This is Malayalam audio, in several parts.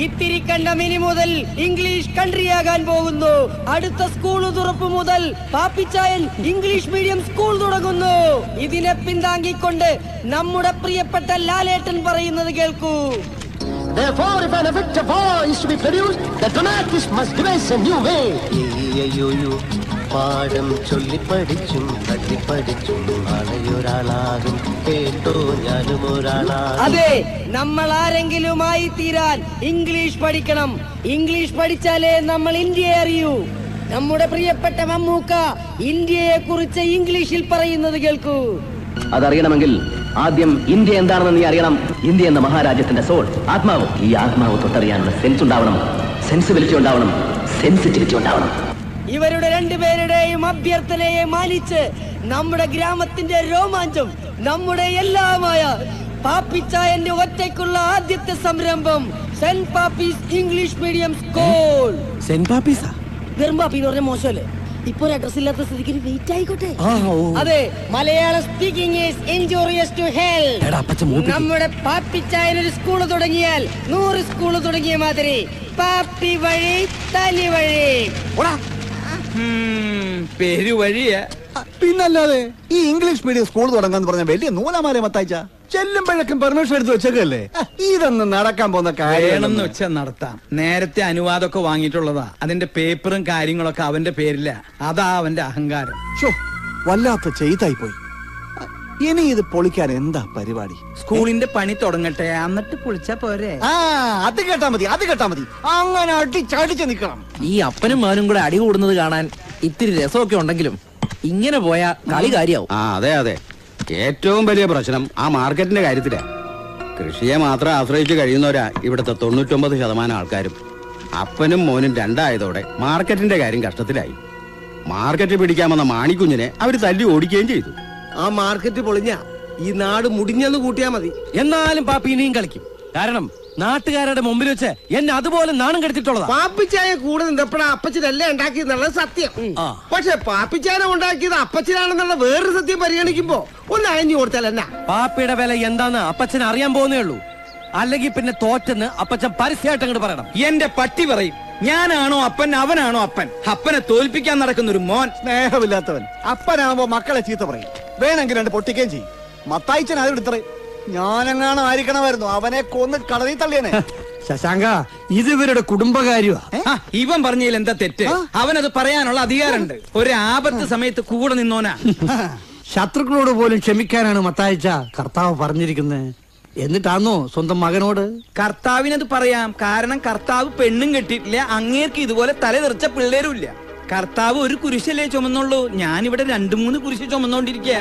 ഇത്തിരി കണ്ടമിനി മുതൽ ഇംഗ്ലീഷ് കൺട്രിയാകാൻ പോകുന്നു. അടുത്ത സ്കൂൾ തുറപ്പ് മുതൽ പാപ്പിച്ചായൻ ഇംഗ്ലീഷ് മീഡിയം സ്കൂൾ തുടങ്ങുന്നു. ഇതിനെ പിന്താങ്ങിക്കൊണ്ട് നമ്മുടെ പ്രിയപ്പെട്ട ലാലേട്ടൻ പറയുന്നത് കേൾക്കൂ. Therefore, if an effective war is to be produced, the dramatist must devise a new way. പാഠം ചൊല്ലി പഠിച്ചും തട്ടി പഠിച്ചും നാളെയൊരാളാകും കേട്ടോ ഞാനും ഒരാളാകും. അതെ, നമ്മൾ ആരെങ്കിലുമായി തീരാൻ ഇംഗ്ലീഷ് പഠിക്കണം. ഇംഗ്ലീഷ് പഠിച്ചാലേ നമ്മൾ ഇന്ത്യയെ അറിയൂ. നമ്മുടെ പ്രിയപ്പെട്ട മമ്മൂക്ക ഇന്ത്യയെ കുറിച്ച് ഇംഗ്ലീഷിൽ പറയുന്നത് കേൾക്കൂ. അതറിയണമെങ്കിൽ ആദ്യം ഇന്ത്യ എന്താണെന്ന് നീ അറിയണം. ഇന്ത്യ എന്ന മഹാരാജ്യത്തിന്റെ സോൾ, ആത്മാവ്. ഈ ആത്മാവ് തൊട്ടറിയാനുള്ള സെൻസ് ഉണ്ടാവണം, സെൻസിബിലിറ്റി ഉണ്ടാവണം, സെൻസിറ്റിവിറ്റി ഉണ്ടാവണം. ഇവരുടെ രണ്ടുപേരുടെയും അഭ്യർത്ഥനയെ മാനിച്ച് നമ്മുടെ ഗ്രാമത്തിന്റെ രോമാഞ്ചം, നമ്മുടെ എല്ലാമായ പാപ്പിച്ചായന്റെ ഒറ്റയ്ക്കുള്ള ആദ്യത്തെ സംരംഭം saint Pappi's English medium school. Saint പാപ്പീസാ? വെറും പാപ്പി എന്ന് പറഞ്ഞ മോശമല്ലേ? ഇപ്പൊ ഒരു അഡ്രസ് ഇല്ലാത്ത സ്ഥിതിക്ക് വെയിറ്റ് ആയിക്കോട്ടെ. അതെ, Malayalam speaking is injurious to health. നമ്മുടെ പാപ്പിച്ചായൻ ഒരു സ്കൂള് തുടങ്ങിയാൽ 100 സ്കൂള് തുടങ്ങിയ മാതിരി പാപ്പി വഴി തനി വഴി. പെരുവഴിയ പിന്നല്ലാതെ ഈ ഇംഗ്ലീഷ് മീഡിയം സ്കൂൾ തുടങ്ങാന്ന് പറഞ്ഞ വലിയ നൂലാമാല മത്തായിച്ച ചെല്ലുമ്പോഴേക്കും പെർമിഷൻ എടുത്ത് വെച്ചേക്കല്ലേ. ഇതൊന്നും നടക്കാൻ പോകുന്ന കാര്യമെന്ന് വെച്ചാൽ നടത്താം. നേരത്തെ അനുവാദമൊക്കെ വാങ്ങിയിട്ടുള്ളതാ. അതിന്റെ പേപ്പറും കാര്യങ്ങളൊക്കെ അവന്റെ പേരില്ല. അതാ അവന്റെ അഹങ്കാരം. വല്ലാത്ത ചെയ്തായി പോയി. ഇനി ഇത് പൊളിക്കാൻ എന്താ പരിപാടി? സ്കൂളിന്റെ പണി തുടങ്ങട്ടെ, എന്നിട്ട് പൊളിച്ചാ പോരെ? അത് കേട്ടാ മതി, അത് കേട്ടാ മതി. അങ്ങനെ അടിച്ചടിച്ച് നിക്കണം. ഈ അപ്പനും മകനും കൂടെ അടി കൂടുന്നത് കാണാൻ ഇത്തിരി രസമൊക്കെ ഉണ്ടെങ്കിലും ഇങ്ങനെ പോയാ കളി കാര്യാവും. അതെ അതെ, ഏറ്റവും വലിയ പ്രശ്നം ആ മാർക്കറ്റിന്റെ കാര്യത്തിലാ. കൃഷിയെ മാത്രം ആശ്രയിച്ച് കഴിയുന്നവരാ ഇവിടുത്തെ 99% ആൾക്കാരും. അപ്പനും മോനും രണ്ടായതോടെ മാർക്കറ്റിന്റെ കാര്യം കഷ്ടത്തിലായി. മാർക്കറ്റ് പിടിക്കാൻ വന്ന മാണിക്കുഞ്ഞിനെ അവര് തല്ലി ഓടിക്കുകയും ചെയ്തു. ആ മാർക്കറ്റ് പൊളിഞ്ഞ ഈ നാട് മുടിഞ്ഞെന്ന് കൂട്ടിയാ മതി. എന്നാലും പാപ്പി ഇനിയും കളിക്കും. കാരണം നാട്ടുകാരുടെ മുമ്പിൽ വെച്ച് എന്നെ അതുപോലെ നാണം കെടുത്തിട്ടുള്ളതാ. പാപ്പിച്ചായ കൂടെ നിന്നപ്പോഴാ അപ്പച്ചനല്ലേ ഉണ്ടാക്കിയെന്നുള്ളത് സത്യം. പക്ഷെ പാപ്പിച്ചായ ഉണ്ടാക്കിയത് അപ്പച്ചനാണെന്നുള്ള വേറൊരു സത്യം പരിഗണിക്കുമ്പോ ഒന്ന് അയഞ്ഞു കൊടുത്താൽ എന്നാ? പാപ്പിയുടെ വില എന്താന്ന് അപ്പച്ചൻ അറിയാൻ പോകുന്നേ ഉള്ളൂ. അല്ലെങ്കിൽ പിന്നെ തോറ്റെന്ന് അപ്പച്ചൻ പരസ്യമായിട്ട് അങ്ങോട്ട് പറയണം. എന്റെ പട്ടി പറയും, ഞാനാണോ അപ്പൻ, അവനാണോ അപ്പൻ? അപ്പനെ തോൽപ്പിക്കാൻ നടക്കുന്ന ഒരു മോൻ. സ്നേഹമില്ലാത്തവൻ അപ്പനാകുമ്പോ മക്കളെ ചീത്ത പറയും, വേണമെങ്കിൽ 2 പൊട്ടിക്കുകയും ചെയ്യും. മത്തായിച്ചൻ ആരെടുത്തറേ? ഞാനെങ്ങാനും ആയിരിക്കണമായിരുന്നു, അവനെ കൊന്ന് കളനി തള്ളിയനെ. ശശാങ്ക, ഇത് ഇവരുടെ കുടുംബകാര്യമാ. ഇവൻ പറഞ്ഞതിൽ എന്താ തെറ്റ്? അവനത് പറയാനുള്ള അധികാരമുണ്ട്. ഒരു ആപത്ത് സമയത്ത് കൂടെ നിന്നോനാ. ശത്രുക്കളോട് പോലും ക്ഷമിക്കാനാണ് മത്തായിച്ച കർത്താവ് പറഞ്ഞിരിക്കുന്നത്. എന്നിട്ടാണോ സ്വന്തം മകനോട്? കർത്താവിനത് പറയാം. കാരണം കർത്താവ് പെണ്ണും കെട്ടിയിട്ടില്ല, അങ്ങേർക്ക് ഇതുപോലെ തല തെറിച്ച പിള്ളേരും ഇല്ല. കർത്താവ് ഒരു കുരിശല്ലേ ചുമന്നുള്ളൂ. ഞാനിവിടെ 2-3 കുരിശ് ചുമന്നോണ്ടിരിക്കുക.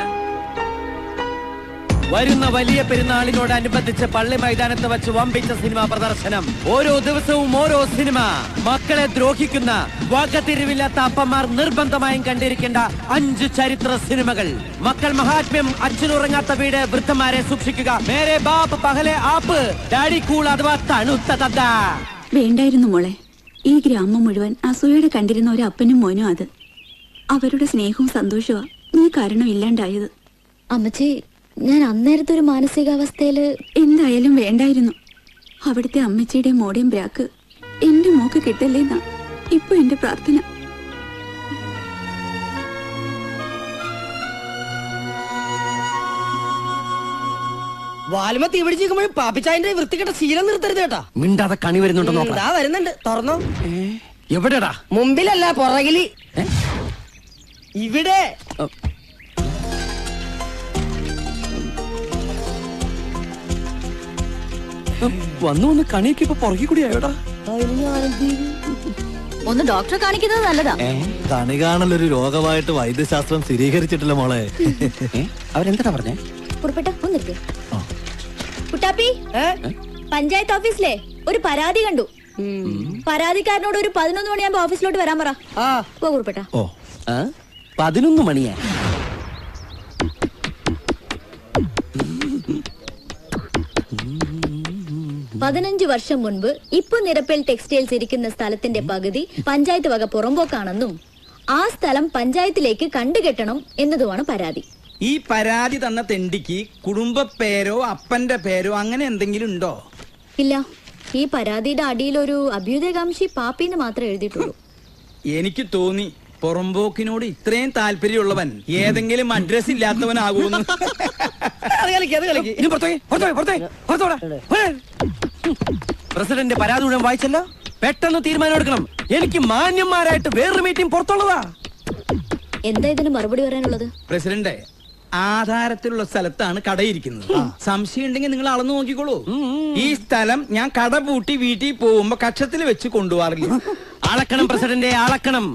വരുന്ന വലിയ പെരുന്നാളിനോടനുബന്ധിച്ച് പള്ളി മൈതാനത്ത് വെച്ച് വമ്പിച്ച സിനിമാ പ്രദർശനം. ഓരോ ദിവസവും ഓരോ സിനിമ. മക്കളെ ദ്രോഹിക്കുന്ന വകതിരിവില്ലാത്ത അപ്പന്മാർ നിർബന്ധമായും കണ്ടിരിക്കേണ്ട 5 ചരിത്ര സിനിമകൾ. മക്കൾ മഹാത്മ്യം, അച്ഛനുറങ്ങാത്ത വീട്, വൃദ്ധന്മാരെ സൂക്ഷിക്കുക, മേരെ ബാപ്പ് പഹലെ ആപ്പ്, ഡാഡി കൂൾ അഥവാ തണുത്ത തത്ത. വേണ്ടായിരുന്നു മോളെ. ഈ ഗ്രാമം മുഴുവൻ അസൂയയുടെ കണ്ടിരുന്ന ഒരു അപ്പനും മോനും അത്. അവരുടെ സ്നേഹവും സന്തോഷവും നീ കാരണം ഇല്ലാണ്ടായത്. അമ്മച്ചി, ഞാൻ അന്നേരത്തെ ഒരു മാനസികാവസ്ഥയില് എന്തായാലും വേണ്ടായിരുന്നു. അവിടുത്തെ അമ്മച്ചിയുടെയും മോടെയും ബ്രാക്ക് എന്റെ മോക്ക് കിട്ടല്ലേന്നാ ഇപ്പൊ എന്റെ പ്രാർത്ഥന. വാൽമ തീ പിടിച്ചിരിക്കുമ്പോഴും പാപ്പിച്ചായന്റെ വൃത്തികെട്ട ശീലം നിർത്തരുത് കേട്ടാ. മിണ്ടാതെ കണി വരുന്നുണ്ടോ? വരുന്നുണ്ട്, തുറന്നോ. എവിടെടാ? മുമ്പിലല്ല, പുറകില്. ഇവിടെ. വന്നു വന്ന് കണിയൊക്കെ ഇപ്പൊ പുറകെ കൂടി ആയോടാ. ഒന്ന് ഡോക്ടറെ കാണിക്കുന്നത് നല്ലതാ. കണി കാണലൊരു രോഗമായിട്ട് വൈദ്യശാസ്ത്രം സ്ഥിരീകരിച്ചിട്ടില്ല മോളെ. അവരെന്താ പറഞ്ഞേ? കുട്ടാപ്പി, പഞ്ചായത്ത് ഓഫീസിലെ ഒരു പരാതി കണ്ടു. പരാതിക്കാരനോട് ഒരു 11 മണിയാകുമ്പോ ഓഫീസിലോട്ട് വരാൻ പറ. കുറുപ്പേട്ട. 11 മണിയാ? 15 വർഷം മുൻപ് ഇപ്പൊ നിരപ്പേൽ ടെക്സ്റ്റൈൽസ് ഇരിക്കുന്ന സ്ഥലത്തിന്റെ പകുതി പഞ്ചായത്ത് വക പുറമ്പോക്കാണെന്നും ആ സ്ഥലം പഞ്ചായത്തിലേക്ക് കണ്ടുകെട്ടണം എന്നതുമാണ് പരാതി. ഈ പരാതി തന്ന തെണ്ടിക്ക് കുടുംബ പേരോ അപ്പന്റെ പേരോ അങ്ങനെ എന്തെങ്കിലും ഉണ്ടോ? ഇല്ല. ഈ പരാതിയുടെ അടിയിൽ ഒരു അഭ്യുദയകാംക്ഷി പാപ്പിന്ന് മാത്രമേ എഴുതിയിട്ടുള്ളൂ. എനിക്ക് തോന്നി പുറമ്പോക്കിനോട് ഇത്രയും താല്പര്യമുള്ളവൻ ഏതെങ്കിലും അഡ്രസ് ഇല്ലാത്തവനാകുമെന്ന്. പ്രസിഡന്റ് പരാതി മുഴുവൻ വായിച്ചല്ലോ. പെട്ടെന്ന് തീരുമാനം എടുക്കണം. എനിക്ക് മാന്യന്മാരായിട്ട് വേറൊരു മീറ്റിംഗ് പുറത്തുള്ളതാ. എന്താ ഇതിന് മറുപടി പറയാനുള്ളത്? പ്രസിഡന്റ്, ആധാരത്തിലുള്ള സ്ഥലത്താണ് കടയിരിക്കുന്നത്. സംശയം ഉണ്ടെങ്കിൽ നിങ്ങൾ അളന്നു നോക്കിക്കോളൂ. ഈ സ്ഥലം ഞാൻ കട പൂട്ടി വീട്ടിൽ പോകുമ്പോ കക്ഷത്തിൽ വെച്ച് കൊണ്ടുപോകാറില്ല. അളക്കണം പ്രസിഡന്റ്, അളക്കണം.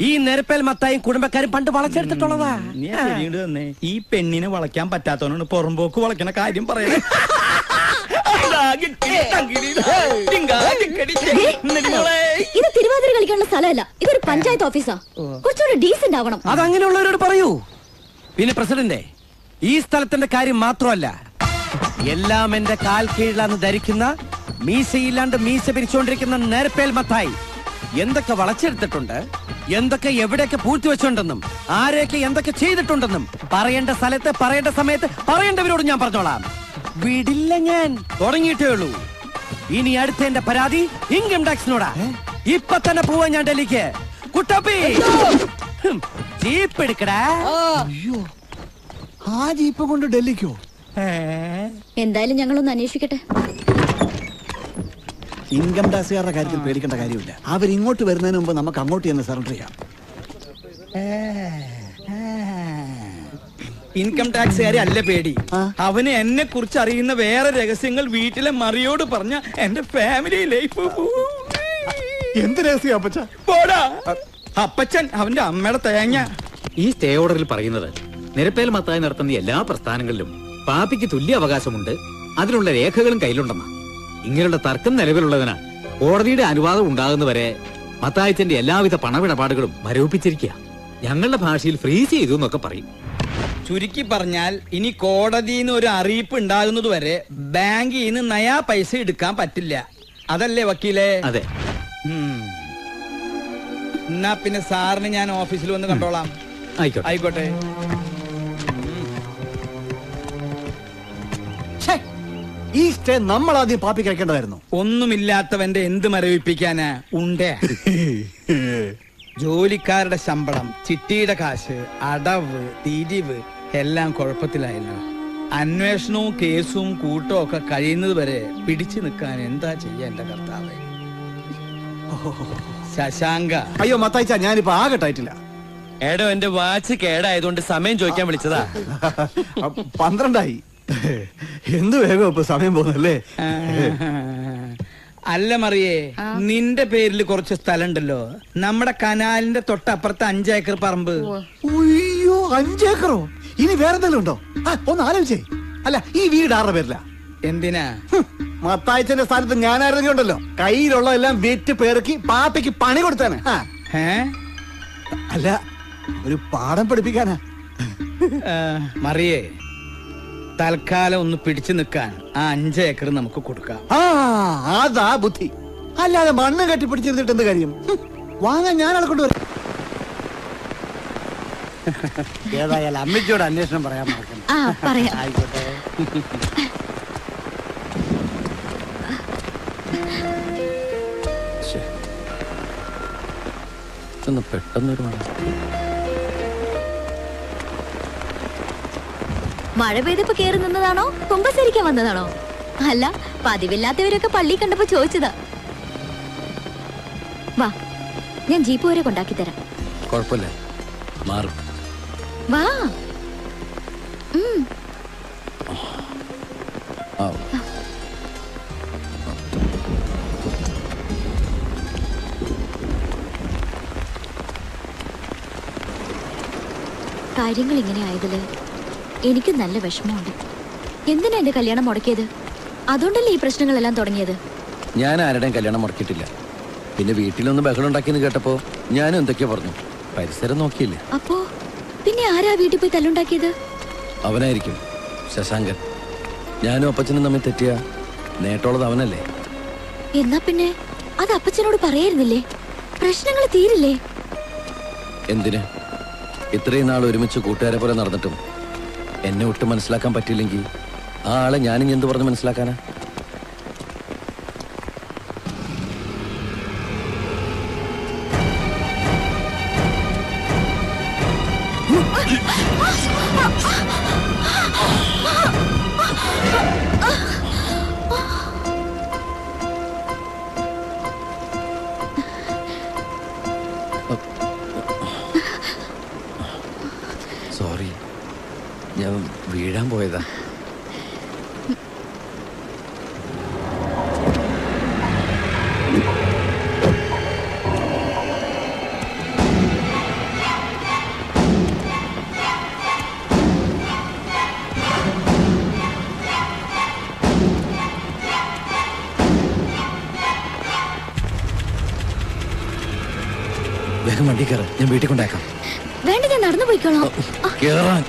ഈ നെരപ്പേൽ മത്തായും കുടുംബക്കാരും പണ്ട് വളച്ചെടുത്തിട്ടുള്ളതാ. ഈ പെണ്ണിനെ വളയ്ക്കാൻ പറ്റാത്തവനാണ് പുറമ്പോക്ക് വളയ്ക്കണ കാര്യം പറയുന്നത്. ഇത് തിരുവാതിര കളിക്കാനുള്ള സ്ഥലമല്ല, ഇതൊരു പഞ്ചായത്ത് ഓഫീസാ. കുറച്ചുകൂടെ ഡീസന്റ് ആവണം. അതങ്ങനെയുള്ളവരോട് പറയൂ. പിന്നെ പ്രസിഡന്റ്, ഈ സ്ഥലത്തിന്റെ കാര്യം മാത്രമല്ല, എല്ലാം എന്റെ കാൽ കീഴിലാന്ന് ധരിക്കുന്ന, മീശയില്ലാണ്ട് മീശ പിരിച്ചുകൊണ്ടിരിക്കുന്ന നേരപ്പേൽ മത്തായി എന്തൊക്കെ വളച്ചെടുത്തിട്ടുണ്ട്, എന്തൊക്കെ എവിടെയൊക്കെ പൂഴ്ത്തിവെച്ചുണ്ടെന്നും ആരെയൊക്കെ എന്തൊക്കെ ചെയ്തിട്ടുണ്ടെന്നും പറയേണ്ട സ്ഥലത്ത് പറയേണ്ട സമയത്ത് പറയേണ്ടവരോട് ഞാൻ പറഞ്ഞോളാം. വിടില്ല ഞാൻ. തുടങ്ങിയിട്ടേ ഉള്ളൂ. ഇനി അടുത്ത എന്റെ പരാതി ഇൻകം ടാക്സിനോടാ. ഇപ്പൊ തന്നെ പോവാ ഞാൻ ഡൽഹിക്ക്. കുട്ടപ്പി, ജീപ്പ് എടുക്കടാ. ആ ജീപ്പ് കൊണ്ട് ഡൽഹിക്കോ? എന്തായാലും ഞങ്ങളൊന്ന് അന്വേഷിക്കട്ടെ. ഇൻകം ടാക്സുകാരുടെ കാര്യത്തിൽ പേടിക്കേണ്ട കാര്യമില്ല. അവരിങ്ങോട്ട് വരുന്നതിന് മുമ്പ് നമുക്ക് അങ്ങോട്ട് ചെന്ന് സറണ്ടർ ചെയ്യാം. ഇൻകം ടാക്സുകാരെ അല്ല പേടി, അവന് എന്നെ കുറിച്ച് അറിയുന്ന വേറെ രഹസ്യങ്ങൾ വീട്ടിലെ മറിയോട് പറഞ്ഞ എന്റെ ഫാമിലി ലൈഫ്. എന്ത് രഹസ്യം അപ്പച്ച? പോടാ അപ്പച്ചൻ, അവന്റെ അമ്മയുടെ തേങ്ങ. ഈ സ്റ്റേ ഓർഡറിൽ പറയുന്നത് നിരപ്പേൽ മത്തായി നടത്തുന്ന എല്ലാ പ്രസ്ഥാനങ്ങളിലും പാപ്പിക്ക് തുല്യ അവകാശമുണ്ട്, അതിനുള്ള രേഖകളും കയ്യിലുണ്ടെന്ന. ഇങ്ങനെയുള്ള തർക്കം നിലവിലുള്ളതിനാൽ കോടതിയുടെ അനുവാദം ഉണ്ടാകുന്നവരെ മത്തായച്ചന്റെ എല്ലാവിധ പണമിടപാടുകളും മരവിപ്പിച്ചിരിക്കുക. ഞങ്ങളുടെ ഭാഷയിൽ ഫ്രീസ് ചെയ്തു എന്നൊക്കെ പറയും. ചുരുക്കി പറഞ്ഞാൽ ഇനി കോടതിന്ന് ഒരു അറിയിപ്പ് ഉണ്ടാകുന്നത് വരെ ബാങ്കിൽ നിന്ന് നയാ പൈസ എടുക്കാൻ പറ്റില്ല. അതല്ലേ വക്കീലേ? അതെ. എന്നാ പിന്നെ സാറിന് ഞാൻ ഓഫീസിൽ വന്ന് കണ്ടോളാം. ആയിക്കോട്ടെ. ഈ സ്റ്റേ നമ്മൾ ആദ്യം പാപ്പി കഴിക്കേണ്ടതായിരുന്നു. ഒന്നുമില്ലാത്തവന്റെ എന്ത് മരവിപ്പിക്കാനാ? ഉണ്ടേ ജോലിക്കാരുടെ ശമ്പളം, ചിട്ടിയുടെ കാശ്, അടവ്, തിരിവ് എല്ലാം കുഴപ്പത്തിലായല്ലോ. അന്വേഷണവും കേസും കൂട്ടവും ഒക്കെ കഴിയുന്നത് വരെ പിടിച്ചു നിൽക്കാൻ എന്താ ചെയ്യാ എന്റെ കർത്താവേ. ശശാങ്ക. അയ്യോ മത്തായിച്ച, ഞാനിപ്പോ ആകട്ടായിട്ടില്ല. എടോ, എന്റെ വാച്ച് കേടായതുകൊണ്ട് സമയം ചോദിക്കാൻ വിളിച്ചതാ. 12 എന്ത് വേഗം ഇപ്പൊ സമയം പോകുന്നല്ലേ? അല്ല മറിയേ, നിന്റെ പേരിൽ കുറച്ച് സ്ഥലം ഉണ്ടല്ലോ നമ്മുടെ കനാലിന്റെ തൊട്ടപ്പുറത്ത് 5 ഏക്കർ പറമ്പ്. അയ്യോ, 5 ഏക്കറോ? ഇനി വേറെന്തെങ്കിലും ഉണ്ടോ? ഒന്ന് ആലോചിച്ചേ. അല്ല, ഈ വീട് ആരുടെ പേരില? എന്തിനാ? മത്തായിച്ചന്റെ സ്ഥാനത്ത് ഞാനായിരുന്നെങ്കിൽ ഉണ്ടല്ലോ കയ്യിലുള്ളതെല്ലാം വിറ്റ് പേർക്ക് പാപ്പയ്ക്ക് പണി കൊടുത്താന്. അല്ല, ഒരു പാഠം പഠിപ്പിക്കാനാ. മറിയേ, തൽക്കാലം ഒന്ന് പിടിച്ചു നിൽക്കാൻ ആ 5 ഏക്കർ നമുക്ക് കൊടുക്കാം. അതാ ബുദ്ധി. അല്ലാതെ മണ്ണ് കെട്ടിപ്പിടിച്ചിരുന്നിട്ട് എന്ത് കാര്യം? വാങ്ങാൻ ഞാനാളെ കൊണ്ടുവരാം. ഏതായാലും അമ്മച്ചോട് അന്വേഷണം പറയാൻ മറക്കണം. ആയിക്കോട്ടെ. പെട്ടെന്നൊരു മഴ പെയ്തപ്പോ കേറി നിന്നതാണോ കുമ്പസരിക്കാൻ വന്നതാണോ? അല്ല, പതിവില്ലാത്തവരൊക്കെ പള്ളി കണ്ടപ്പോ ചോദിച്ചതാ. വാ, ഞാൻ ജീപ്പ് വരെ കൊണ്ടാക്കി തരാം. കുഴപ്പമില്ല, മാറും. വാ. കാര്യങ്ങൾ ഇങ്ങനെ ആയതില് എനിക്ക് നല്ല വിഷമമുണ്ട്. എന്തിനാ എന്റെ കല്യാണം മുടക്കിയത്? അതുകൊണ്ടല്ലേ ഈ പ്രശ്നങ്ങളെല്ലാം തുടങ്ങിയത്. ഞാൻ ആരുടെയും കല്യാണം മുടക്കിയിട്ടില്ല. പിന്നെ വീട്ടിലൊന്നും ബഹളം ഉണ്ടാക്കിയെന്ന് കേട്ടപ്പോ ഞാനും എന്തൊക്കെയോ പറഞ്ഞു. പരിസരം നോക്കിയില്ല. അപ്പോ പിന്നെ ആരാ വീട്ടിൽ പോയി തല്ലുണ്ടാക്കിയത്? അവനായിരിക്കും, ശശാങ്കൻ. ഞാനും അപ്പച്ചനും തമ്മിൽ തെറ്റിയ നേട്ടമുള്ളത് അവനല്ലേ. എന്നാ പിന്നെ അത് അപ്പച്ചനോട് പറയായിരുന്നില്ലേ? പ്രശ്നങ്ങൾ തീരില്ലേ? എന്തിന്? ഇത്രയും നാൾ ഒരുമിച്ച് കൂട്ടുകാരെ പോലെ നടന്നിട്ടും എന്നെ ഒട്ടും മനസ്സിലാക്കാൻ പറ്റിയില്ലെങ്കിൽ ആ ആളെ ഞാനും എന്ത് പറഞ്ഞ് മനസ്സിലാക്കാനാ? വീഴാൻ പോയതാ. വേഗം വണ്ടി കയറാം, ഞാൻ വീട്ടിൽ കൊണ്ടാക്കാം. വേണ്ട, ഞാൻ നടന്നു പോയിക്കോളാം. കേറാൻ